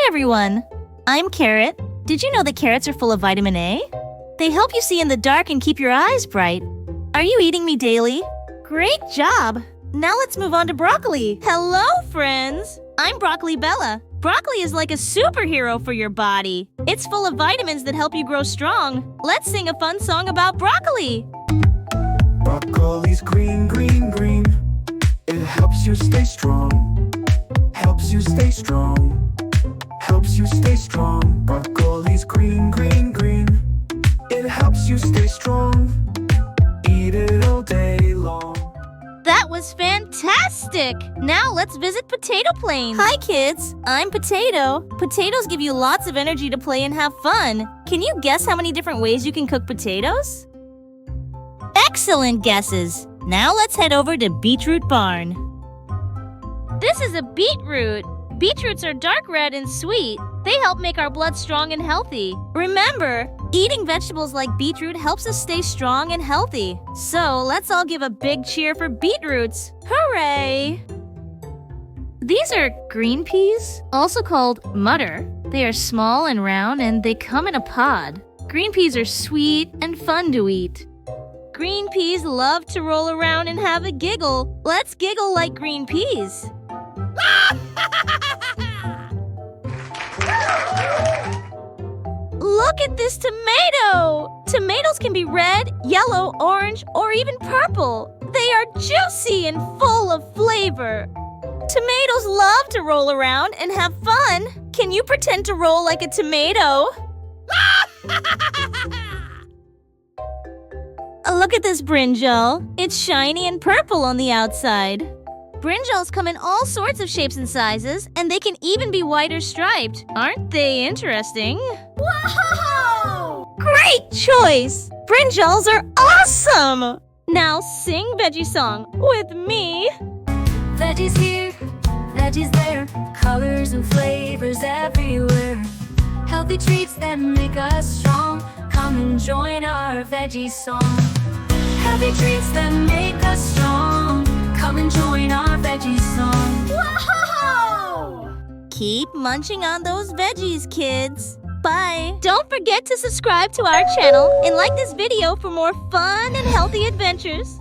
Hi everyone! I'm Carrot. Did you know that carrots are full of vitamin A? They help you see in the dark and keep your eyes bright. Are you eating me daily? Great job! Now let's move on to broccoli. Hello, friends! I'm Broccoli Bella. Broccoli is like a superhero for your body. It's full of vitamins that help you grow strong. Let's sing a fun song about broccoli. Broccoli's green, green, green. It helps you stay strong. Helps you stay strong. Helps you stay strong. Broccoli's green, green, green. It helps you stay strong. Eat it all day long. That was fantastic! Now let's visit Potato Plains. Hi kids, I'm Potato. Potatoes give you lots of energy to play and have fun. Can you guess how many different ways you can cook potatoes? Excellent guesses! Now let's head over to Beetroot Barn. This is a beetroot. Beetroots are dark red and sweet. They help make our blood strong and healthy. Remember, eating vegetables like beetroot helps us stay strong and healthy. So let's all give a big cheer for beetroots. Hooray! These are green peas, also called mutter. They are small and round and they come in a pod. Green peas are sweet and fun to eat. Green peas love to roll around and have a giggle. Let's giggle like green peas. Look at this tomato! Tomatoes can be red, yellow, orange, or even purple. They are juicy and full of flavor. Tomatoes love to roll around and have fun. Can you pretend to roll like a tomato? Look at this brinjal. It's shiny and purple on the outside. Brinjals come in all sorts of shapes and sizes, and they can even be white or striped. Aren't they interesting? Whoa! Great choice! Brinjals are awesome! Now sing Veggie Song with me. Veggies here, veggies there, colors and flavors everywhere. Healthy treats that make us strong. Come and join our Veggie Song. Healthy treats that make us strong. Come and join our Veggie Song. Whoa! Keep munching on those veggies, kids. Bye! Don't forget to subscribe to our channel and like this video for more fun and healthy adventures.